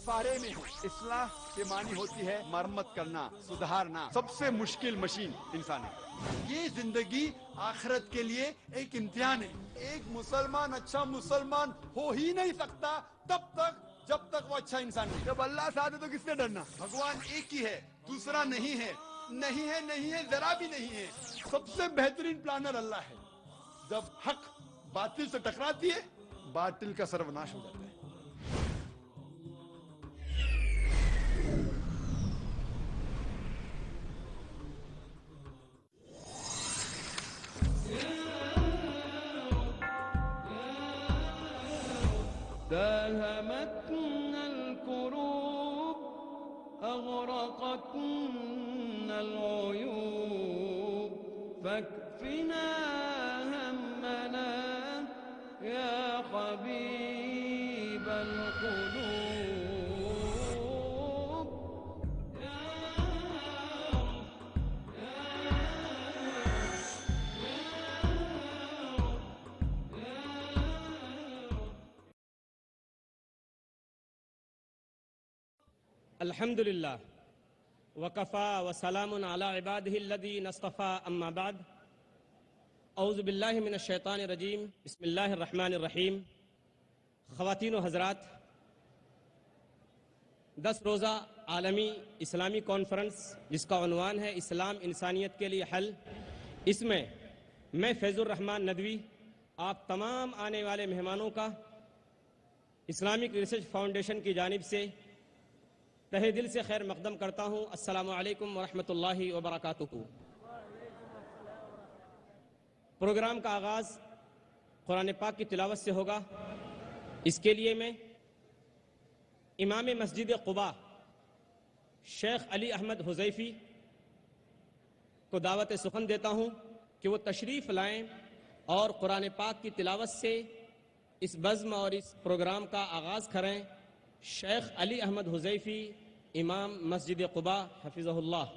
خسارے میں ہے۔ اصلاح کے معنی ہوتی ہے مرمت کرنا، سدھارنا۔ سب سے مشکل مشین انسان ہے۔ یہ زندگی آخرت کے لیے ایک امتحان ہے۔ ایک مسلمان اچھا مسلمان ہو ہی نہیں سکتا جب تک وہ اچھا انسان نہیں۔ جب اللہ ساتھ ہے تو کس سے ڈرنا؟ بھگوان ایک ہی ہے، دوسرا نہیں ہے، نہیں ہے، ذرا بھی نہیں ہے۔ سب سے بہترین پلانر اللہ ہے۔ جب حق باطل سے ٹکراتی ہے، باطل کا سروناش ہو جاتا ہے۔ داهمتنا الكروب أغرقتنا العيوب فاكفنا همنا يا حبيب القلوب يا رب يا الحمد للہ وکفا وسلام علی عبادہ الذین اصطفى اما بعد اعوذ باللہ من الشیطان الرجیم بسم اللہ الرحمن الرحیم۔ خواتین و حضرات، 10 روزہ عالمی اسلامی کانفرنس جس کا عنوان ہے اسلام انسانیت کے لیے حل، اس میں میں فیض الرحمن ندوی آپ تمام آنے والے مہمانوں کا اسلامک ریسرچ فاؤنڈیشن کی جانب سے تہہ دل سے خیر مقدم کرتا ہوں۔ السلام علیکم ورحمۃ اللہ وبرکاتہ۔ پروگرام کا آغاز قرآن پاک کی تلاوت سے ہوگا۔ اس کے لیے میں امام مسجد قباء شیخ علی احمد حذیفی کو دعوت سخن دیتا ہوں کہ وہ تشریف لائیں اور قرآن پاک کی تلاوت سے اس بزم اور اس پروگرام کا آغاز کریں۔ شیخ علی احمد حذیفی، امام مسجد قباء، حفظہ اللہ۔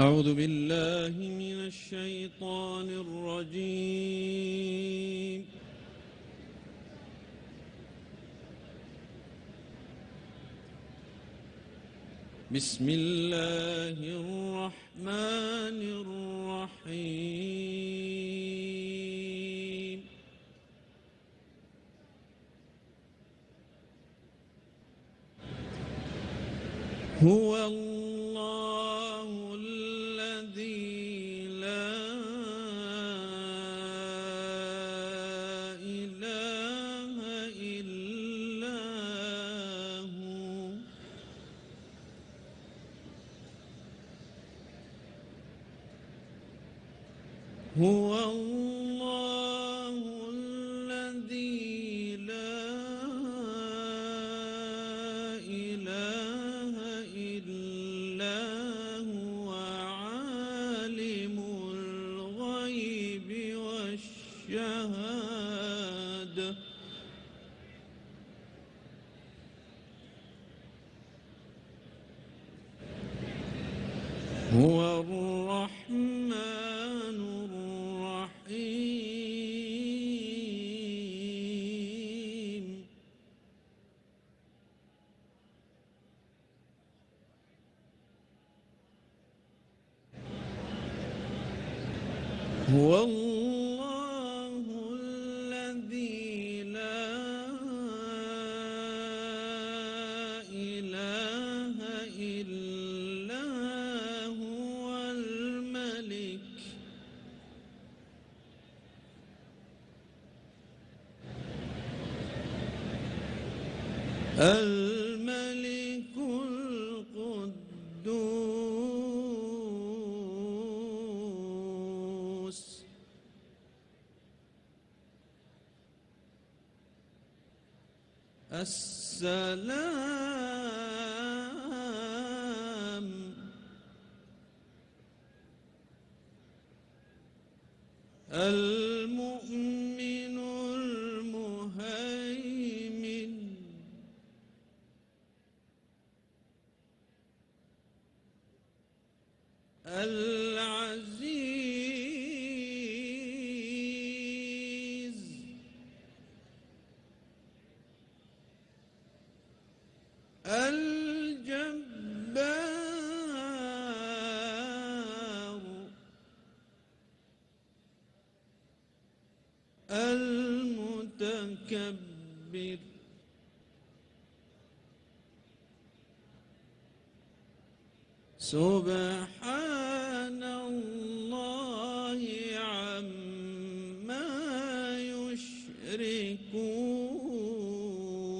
أعوذ بالله من الشيطان الرجيم بسم الله الرحمن الرحيم هو الله الذي لا إله إلا هو هو الله الذي لا إله إلا هو عالم الغيب والشهادة هو الرحمن الرحيم هو الله الذي لا إله إلا هو الملك الملك القدوس السلام المؤمن المهيمن العزيز الجبار المتكبر سبحان الله عما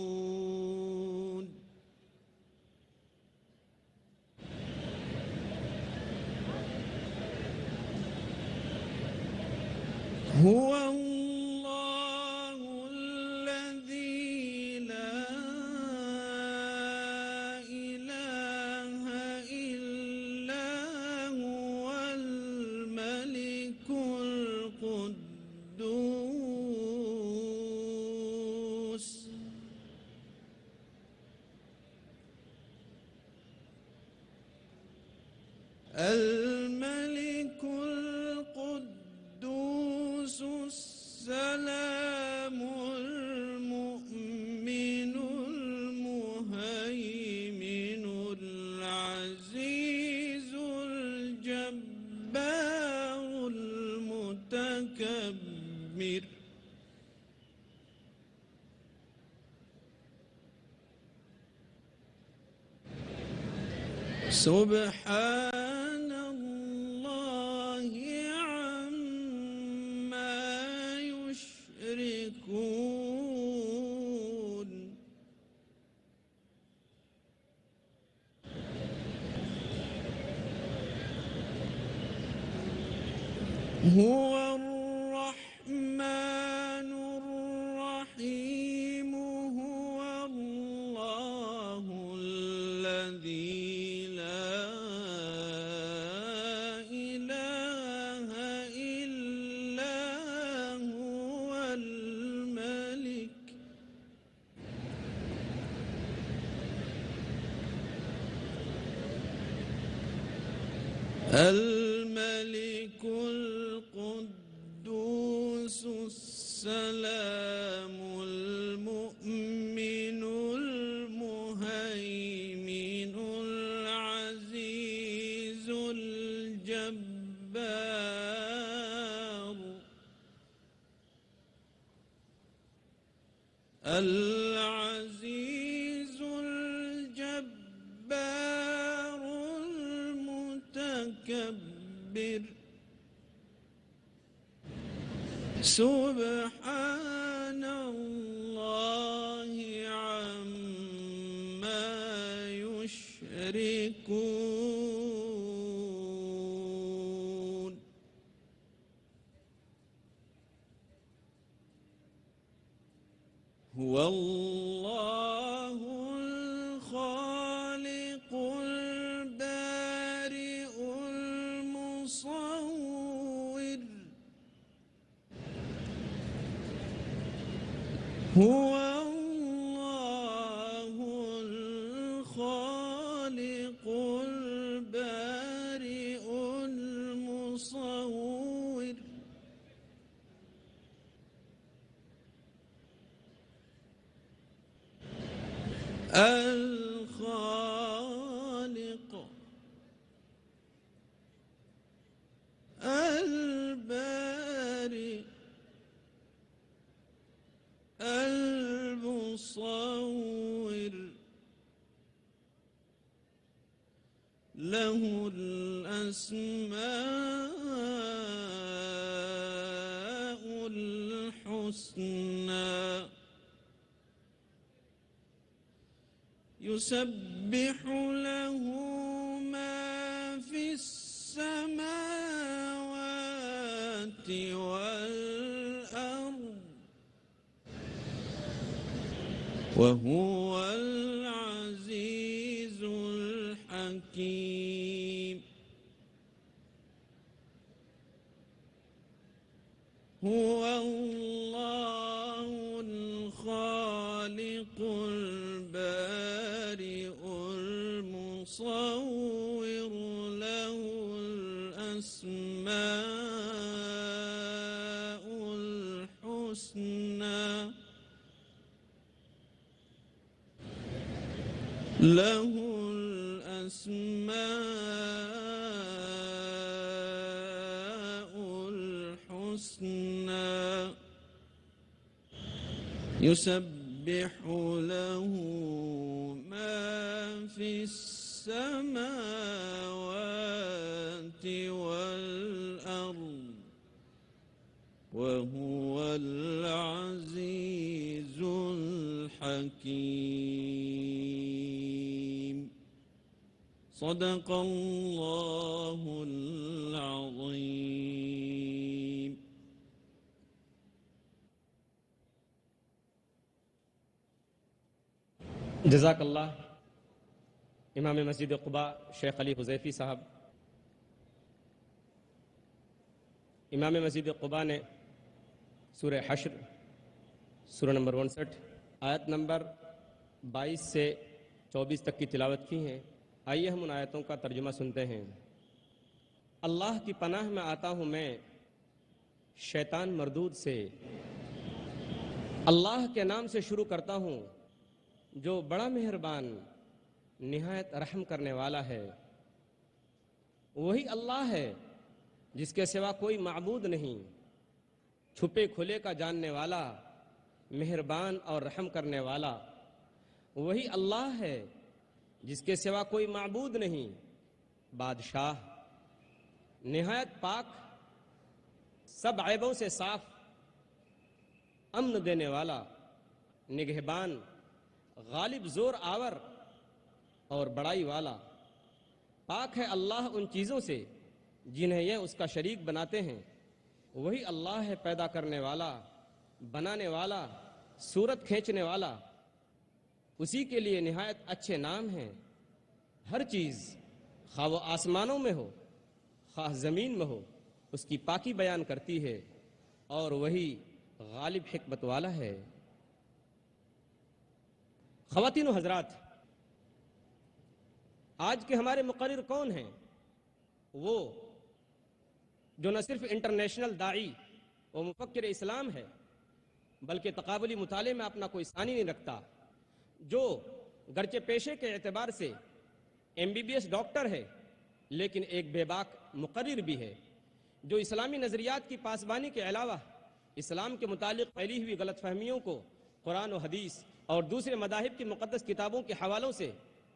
يشركون هو الله الذي لا إله إلا هو الملك القدوس الملك القدوس السلام المؤمن المهيمن العزيز الجبار المتكبر سبحان الله عما يشركون هو الرحمن الرحيم هو الله الذي لا إله إلا هو الملك الملك القدوس السلام المؤمن المهيمن العزيز الجبار العزيز الجبار المتكبر سبحان الله عما يشركون هو الله الخالق البارئ المصور هو الله الخالق البارئ المصور الخالق البارئ المصور له الأسماء الحسنى يسبح له ما في السماوات والأرض وهو العزيز الحكيم هو الله الخالق البارئ المصور له الأسماء الحسنى له الأسماء الحسنى يسبح له ما في السماوات والأرض وهو العزيز الحكيم صدق الله العظيم. جزاک اللہ امام مسجد قباء شیخ علی حذیفی صاحب. امام مسجد قباء نے سورہ حشر سورہ نمبر 59 آیت نمبر 22 سے 24 تک کی تلاوت کی ہے. آئیے ہم ان آیتوں کا ترجمہ سنتے ہیں. اللہ کی پناہ میں آتا ہوں میں شیطان مردود سے. اللہ کے نام سے شروع کرتا ہوں جو بڑا مہربان نہایت رحم کرنے والا ہے. وہی اللہ ہے جس کے سوا کوئی معبود نہیں، چھپے کھلے کا جاننے والا، مہربان اور رحم کرنے والا. وہی اللہ ہے جس کے سوا کوئی معبود نہیں، بادشاہ، نہایت پاک، سب عیبوں سے صاف، امن دینے والا، نگہبان، غالب زور آور اور بڑائی والا. پاک ہے اللہ ان چیزوں سے جنہیں یہ اس کا شریک بناتے ہیں. وہی اللہ ہے پیدا کرنے والا، بنانے والا، صورت کھینچنے والا. اسی کے لیے نہایت اچھے نام ہیں. ہر چیز خواہ وہ آسمانوں میں ہو خواہ زمین میں ہو اس کی پاکی بیان کرتی ہے اور وہی غالب حکمت والا ہے. خواتین و حضرات، آج کے ہمارے مقرر کون ہیں؟ وہ جو نہ صرف انٹرنیشنل داعی و مفکر اسلام ہے بلکہ تقابلی مطالعے میں اپنا کوئی ثانی نہیں رکھتا، جو گرچہ پیشے کے اعتبار سے MBBS ڈاکٹر ہے لیکن ایک بے باک مقرر بھی ہے، جو اسلامی نظریات کی پاسبانی کے علاوہ اسلام کے متعلق پھیلی ہوئی غلط فہمیوں کو قرآن و حدیث اور دوسرے مذاہب کی مقدس کتابوں کے حوالوں سے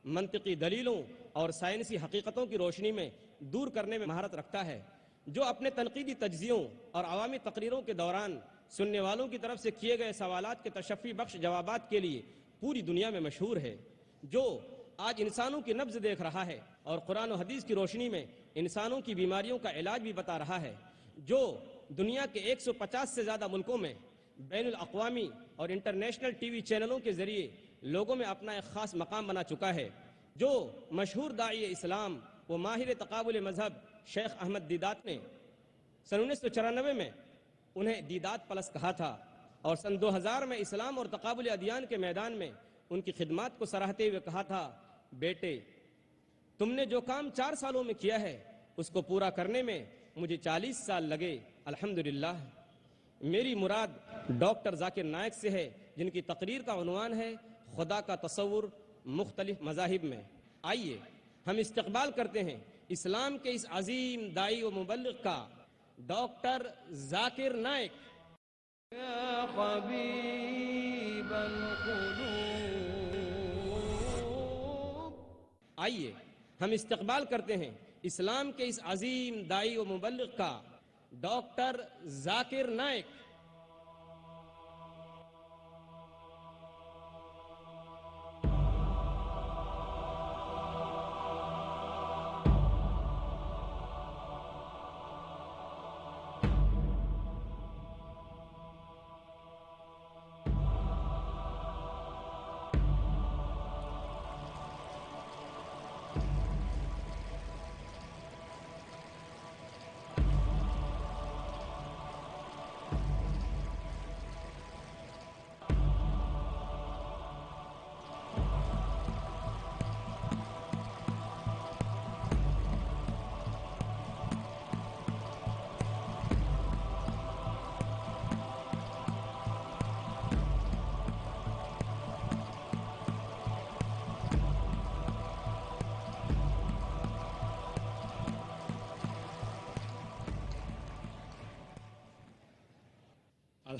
منطقی دلیلوں اور سائنسی حقیقتوں کی روشنی میں دور کرنے میں مہارت رکھتا ہے، جو اپنے تنقیدی تجزیوں اور عوامی تقریروں کے دوران سننے والوں کی طرف سے کیے گئے سوالات کے تشفی بخش جوابات کے لیے پوری دنیا میں مشہور ہے، جو آج انسانوں کی نبض دیکھ رہا ہے اور قرآن و حدیث کی روشنی میں انسانوں کی بیماریوں کا علاج بھی بتا رہا ہے، جو دنیا کے 150 سے زیادہ ملکوں میں بین الاقوامی اور انٹرنیشنل ٹی وی چینلوں کے ذریعے لوگوں میں اپنا ایک خاص مقام بنا چکا ہے، جو مشہور داعی اسلام و ماہر تقابل مذہب شیخ احمد دیدات نے سن 1994 میں انہیں دیدات پلس کہا تھا اور سن 2000 میں اسلام اور تقابل ادیان کے میدان میں ان کی خدمات کو سراہتے ہوئے کہا تھا، بیٹے تم نے جو کام 4 سالوں میں کیا ہے اس کو پورا کرنے میں مجھے 40 سال لگے. الحمدللہ. میری مراد ڈاکٹر ذاکر نائک سے ہے جن کی تقریر کا عنوان ہے خدا کا تصور مختلف مذاہب میں. آئیے ہم استقبال کرتے ہیں اسلام کے اس عظیم داعی و مبلغ کا، ڈاکٹر ذاکر نائک. یا حبیب القلوب. آئیے ہم استقبال کرتے ہیں اسلام کے اس عظیم داعی و مبلغ کا، doctor Zakir Naik.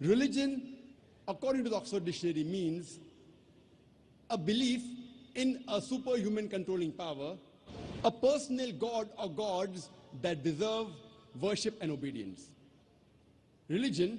Religion, according to the Oxford Dictionary, means a belief in a superhuman controlling power, a personal god or gods that deserve worship and obedience. Religion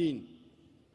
3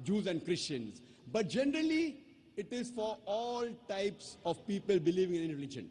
Jews and Christians, but generally it is for all types of people believing in religion.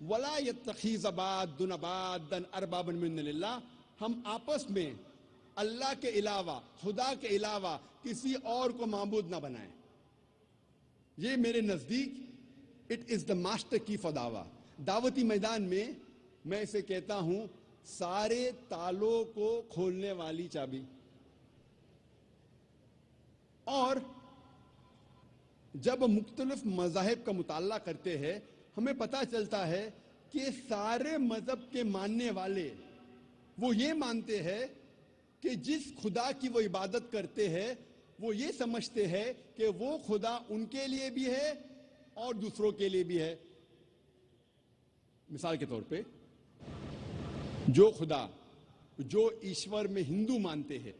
ولا یتخذ بعضنا بعضا اربابا من دون اللہ، ہم آپس میں اللہ کے علاوہ، خدا کے علاوہ کسی اور کو معبود نہ بنائیں۔ یہ میرے نزدیک اٹ از دا ماسٹر کی فار دعوتی میدان میں اسے کہتا ہوں سارے تالوں کو کھولنے والی چابی۔ اور جب مختلف مذاہب کا مطالعہ کرتے ہیں ہمیں پتہ چلتا ہے کہ سارے مذہب کے ماننے والے وہ یہ مانتے ہیں کہ جس خدا کی وہ عبادت کرتے ہیں وہ یہ سمجھتے ہیں کہ وہ خدا ان کے لیے بھی ہے اور دوسروں کے لیے بھی ہے۔ مثال کے طور پہ جو خدا، جو ایشور میں ہندو مانتے ہیں،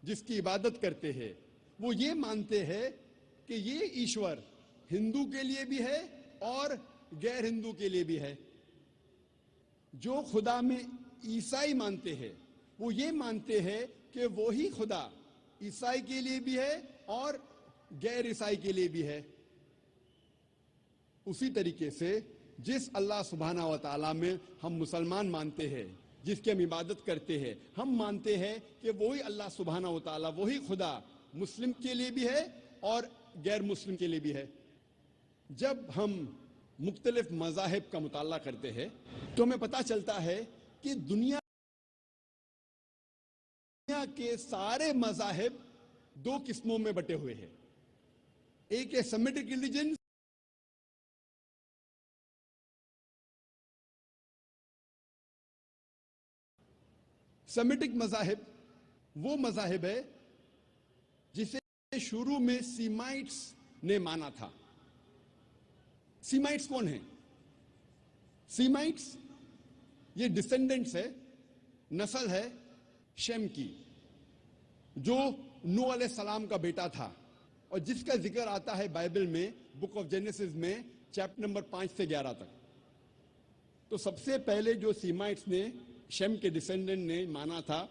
جس کی عبادت کرتے ہیں، وہ یہ مانتے ہیں کہ یہ ایشور ہندو کے لیے بھی ہے اور غیر ہندو کے لیے بھی ہے۔ جو خدا میں عیسائی مانتے ہیں وہ یہ مانتے ہیں کہ وہی خدا عیسائی کے لیے بھی ہے اور غیر عیسائی کے لیے بھی ہے۔ اسی طریقے سے جس اللہ سبحانہ و تعالیٰ میں ہم مسلمان مانتے ہیں، جس کی ہم عبادت کرتے ہیں، ہم مانتے ہیں کہ وہی اللہ سبحانہ و تعالیٰ، وہی خدا مسلم کے لیے بھی ہے اور غیر مسلم کے لیے بھی ہے۔ جب ہم مختلف مذاہب کا مطالعہ کرتے ہیں تو ہمیں پتہ چلتا ہے کہ دنیا کے سارے مذاہب دو قسموں میں بٹے ہوئے ہیں۔ ایک ہے سیمیٹک ریلیجن، سیمیٹک مذاہب وہ مذاہب ہے جسے شروع میں سیمائٹس نے مانا تھا۔ سیمائٹس کون ہیں؟ سیمائٹس یہ ڈسینڈنٹس ہے، نسل ہے شیم کی، جو نوح علیہ السلام کا بیٹا تھا اور جس کا ذکر آتا ہے بائبل میں بک آف جینیسس میں چیپٹر نمبر 5 سے 11 تک۔ تو سب سے پہلے جو سیمائٹس نے، شیم کے ڈسینڈنٹ نے مانا تھا،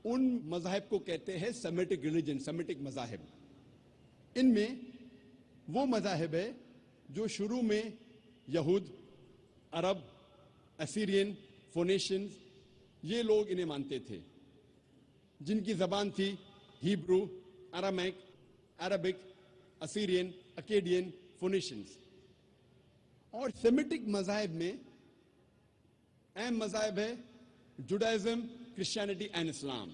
ان مذاہب کو کہتے ہیں سیمیٹک ریلیجن، سیمیٹک مذاہب۔ ان میں وہ مذاہب ہے جو شروع میں یہود، عرب، اسیرین، فونیشنز، یہ لوگ انہیں مانتے تھے، جن کی زبان تھی ہیبرو، ارامائک، عربک، اسیرین، اکیڈین، فونیشنز۔ اور سیمیٹک مذاہب میں اہم مذاہب ہے جوڈائزم، کرسچینٹی اینڈ اسلام،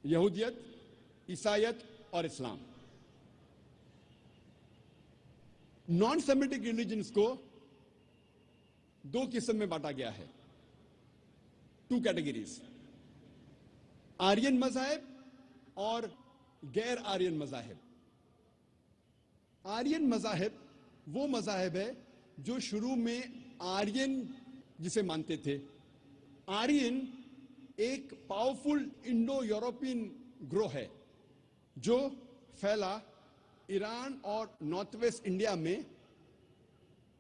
یہودیت، عیسائیت اور اسلام۔ نان سیمیٹک ریلیجنز کو دو قسم میں بانٹا گیا ہے، 2 کیٹیگریز، آرین مذاہب اور غیر آرین مذاہب۔ آرین مذاہب وہ مذاہب ہے جو شروع میں آرین جسے مانتے تھے۔ آرین ایک پاورفل انڈو یورپین گروہ ہے جو پھیلا ایران اور نارتھ ویسٹ انڈیا میں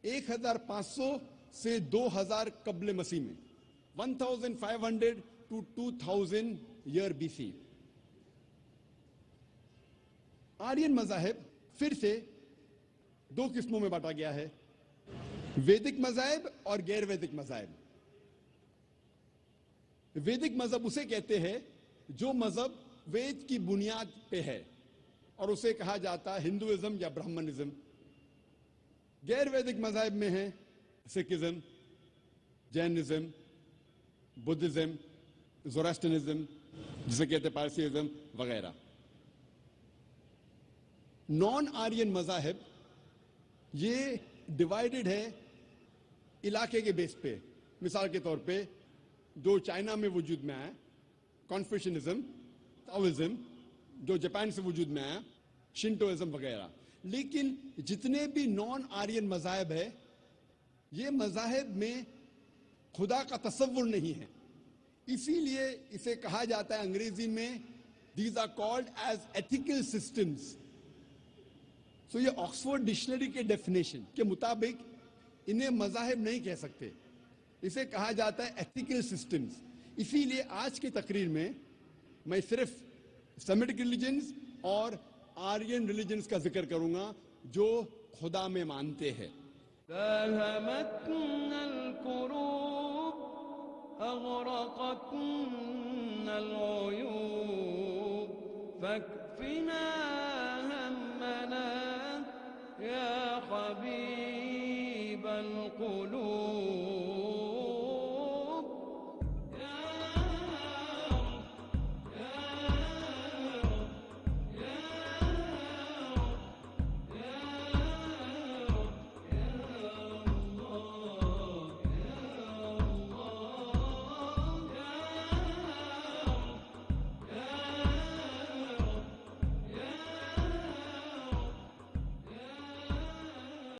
1500 سے 2000 قبل مسیح میں، 1500 to 2000 year BC۔ آرین مذاہب پھر سے دو قسموں میں بانٹا گیا ہے، ویدک مذاہب اور غیر ویدک مذاہب۔ ویدک مذہب اسے کہتے ہیں جو مذہب وید کی بنیاد پہ ہے، اور اسے کہا جاتا ہے ہندوازم یا برہمنزم۔ غیر ویدک مذاہب میں ہیں سکھزم، جینزم، بدھزم، زوراسٹرنزم، جسے کہتے ہیں پارسیزم وغیرہ۔ نان آرین مذاہب یہ ڈیوائیڈڈ ہے علاقے کے بیس پہ۔ مثال کے طور پہ جو چائنا میں وجود میں آیا کانفیوشنزم، تاؤزم، جو جاپان سے وجود میں آیا شنٹوازم وغیرہ۔ لیکن جتنے بھی نان آرین مذاہب ہے، یہ مذاہب میں خدا کا تصور نہیں ہے، اسی لیے اسے کہا جاتا ہے انگریزی میں these are called as ethical systems. So یہ آکسفورڈ ڈکشنری کے ڈیفینیشن کے مطابق انہیں مذاہب نہیں کہہ سکتے، اسے کہا جاتا ہے ایتھیکل سسٹمز۔ اسی لیے آج کی تقریر میں صرف سیمیٹک ریلیجنز اور آرین ریلیجنز کا ذکر کروں گا جو خدا میں مانتے ہیں۔ داهمتنا الكروب أغرقتنا العيوب فاكفنا همنا يا